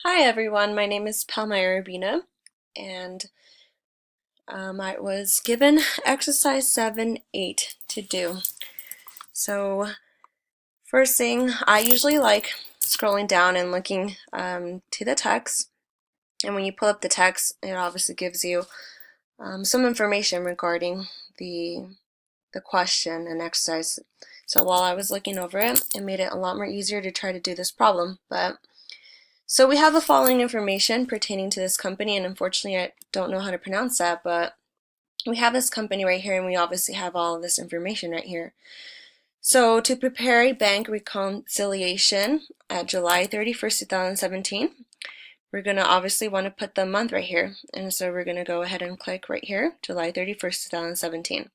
Hi everyone, my name is Palmyra Urbina, and I was given exercise 7-8 to do. So first thing, I usually like scrolling down and looking to the text, and when you pull up the text, it obviously gives you some information regarding the question and exercise. So while I was looking over it, it made it a lot more easier to try to do this problem. So we have the following information pertaining to this company, and unfortunately I don't know how to pronounce that, but we have this company right here, and we obviously have all of this information right here. So to prepare a bank reconciliation at July 31st, 2017, we're going to obviously want to put the month right here. And so we're going to go ahead and click right here, July 31st, 2017.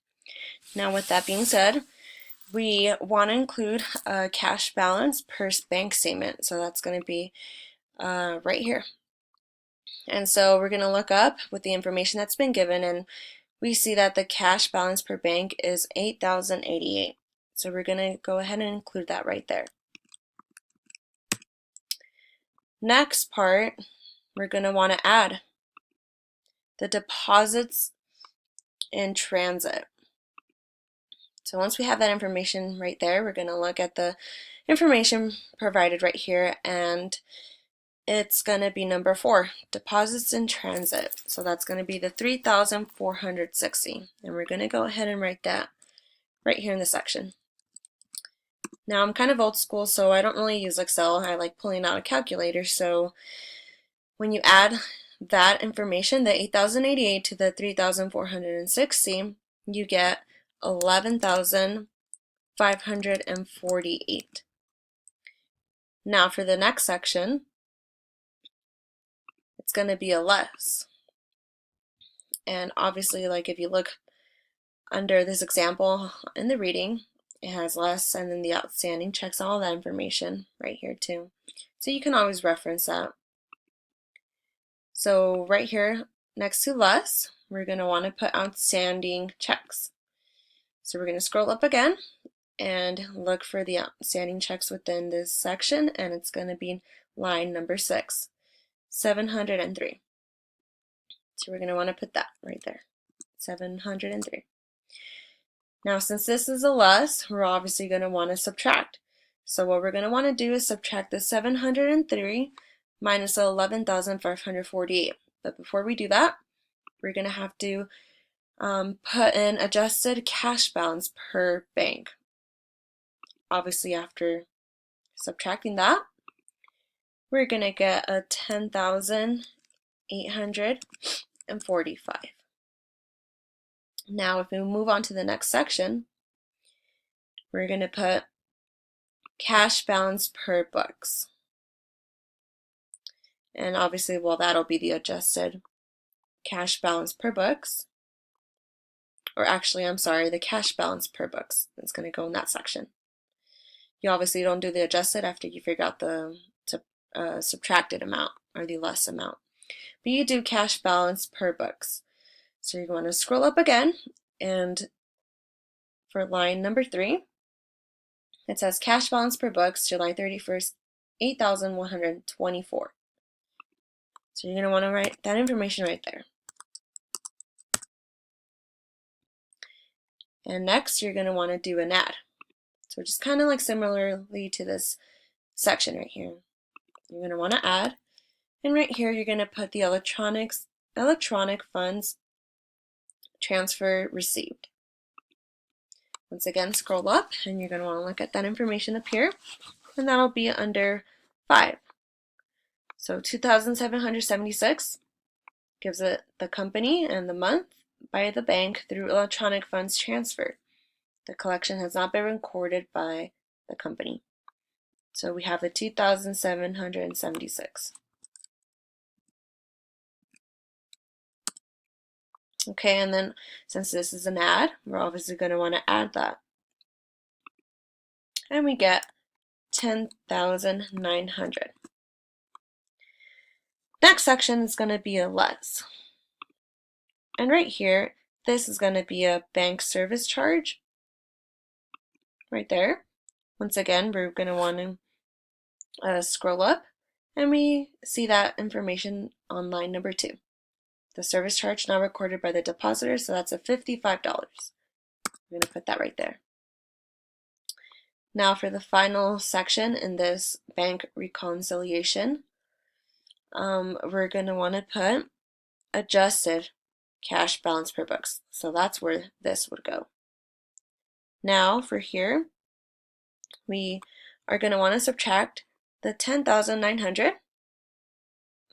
Now with that being said, we want to include a cash balance per bank statement. So that's going to be right here. And so we're going to look up with the information that's been given, and we see that the cash balance per bank is $8,088. So we're going to go ahead and include that right there. Next part, we're going to want to add the deposits in transit. So once we have that information right there, we're going to look at the information provided right here, and it's going to be number 4, deposits in transit. So that's going to be the 3,460, and we're going to go ahead and write that right here in the section. Now I'm kind of old school, so I don't really use Excel. I like pulling out a calculator. So when you add that information, the 8,088 to the 3,460, you get 11,548. Now for the next section, it's going to be a less. And obviously, like if you look under this example in the reading, it has less, and then the outstanding checks, all that information right here too. So you can always reference that. So right here next to less, we're going to want to put outstanding checks. So we're going to scroll up again and look for the outstanding checks within this section, and it's going to be line number 6, 703. So we're going to want to put that right there, 703. Now since this is a less, we're obviously going to want to subtract. So what we're going to want to do is subtract the 703 minus the 11,548. But before we do that, we're going to have to put in adjusted cash balance per bank. Obviously after subtracting that, we're going to get a 10,845. Now if we move on to the next section, we're going to put cash balance per books. And obviously, well, that'll be the adjusted cash balance per books. Or actually, I'm sorry, the cash balance per books. It's going to go in that section. You obviously don't do the adjusted after you figure out the subtracted amount or the less amount. But you do cash balance per books. So you're going to scroll up again, and for line number 3, it says cash balance per books, July 31st, 8,124. So you're going to want to write that information right there. And next, you're going to want to do an add. So just kind of like similarly to this section right here. You're going to want to add, and right here you're going to put the electronic funds transfer received. Once again, scroll up, and you're going to want to look at that information up here, and that'll be under 5. So 2,776 gives it the company and the month by the bank through electronic funds transfer. The collection has not been recorded by the company. So we have the 2,776. Okay, and then since this is an add, we're obviously going to want to add that. And we get 10,900. Next section is going to be a less. And right here, this is going to be a bank service charge. Right there. Once again, we're going to want to scroll up, And we see that information on line number 2. The service charge now recorded by the depositor, so that's a $55. I'm going to put that right there. Now for the final section in this bank reconciliation, we're going to want to put adjusted cash balance per books. So that's where this would go. Now for here, we are going to want to subtract the 10,900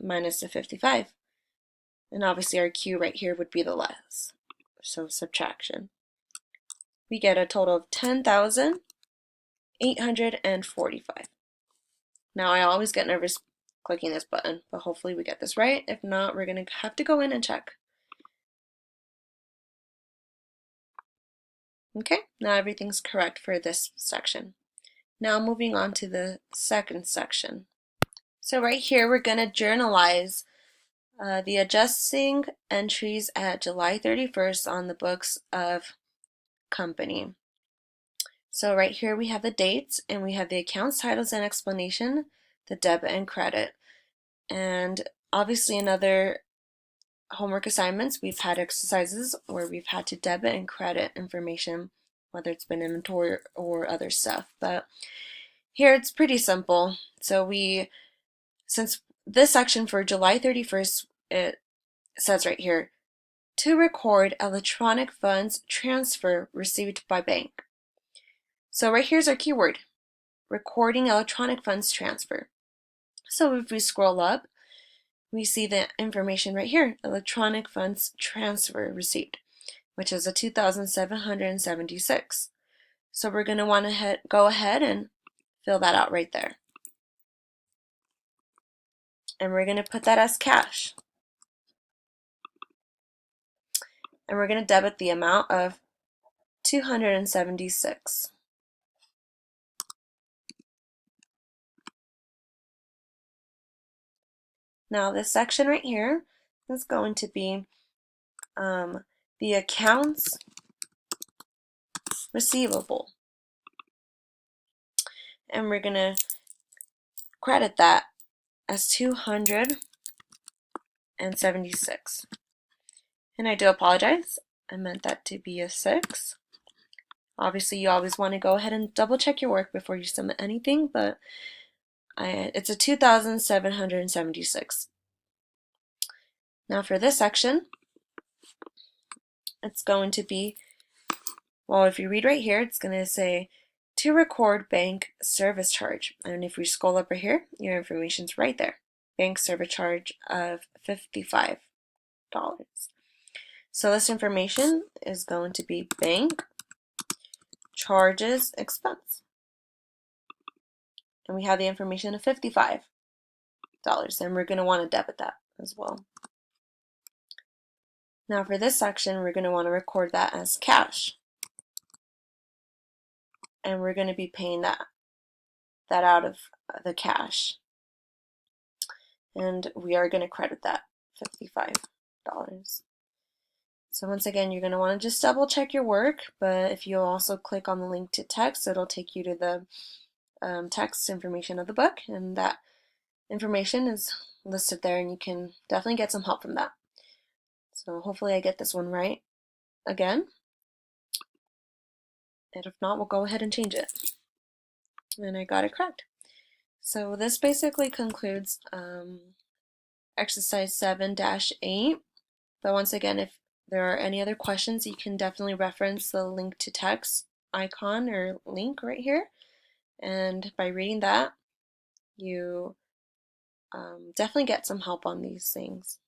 minus the 55. And obviously our Q right here would be the less. So subtraction. We get a total of 10,845. Now I always get nervous clicking this button, but hopefully we get this right. If not, we're going to have to go in and check. Okay, now everything's correct for this section. Now moving on to the second section. So right here we're going to journalize the adjusting entries at July 31st on the books of company. So right here we have the dates and we have the accounts, titles, and explanation, the debit and credit. And obviously in other homework assignments we've had exercises where we've had to debit and credit information, whether it's been inventory or other stuff. But here it's pretty simple. So since this section for July 31st, it says right here, to record electronic funds transfer received by bank. So right here's our keyword, recording electronic funds transfer. So if we scroll up, we see the information right here, electronic funds transfer received, which is a 2,776. So we're going to want to go ahead and fill that out right there. And we're going to put that as cash. And we're going to debit the amount of 276. Now this section right here is going to be the accounts receivable. And we're going to credit that as 276. And I do apologize, I meant that to be a 6. Obviously you always want to go ahead and double check your work before you submit anything, but it's a 2,776. Now for this section, it's going to be, well, if you read right here, it's going to say to record bank service charge. And if we scroll up right here, your information's right there. Bank service charge of $55. So this information is going to be bank charges expense. And we have the information of $55. And we're going to want to debit that as well. Now for this section, we're going to want to record that as cash. And we're going to be paying that out of the cash. And we are going to credit that $55. So once again, you're going to want to just double check your work, but if you also click on the link to text, it'll take you to the text information of the book, and that information is listed there, and you can definitely get some help from that. So hopefully I get this one right again, and if not, we'll go ahead and change it. And I got it correct. So this basically concludes exercise 7-8. But once again, if there are any other questions, you can definitely reference the link to text icon or link right here. And by reading that, you definitely get some help on these things.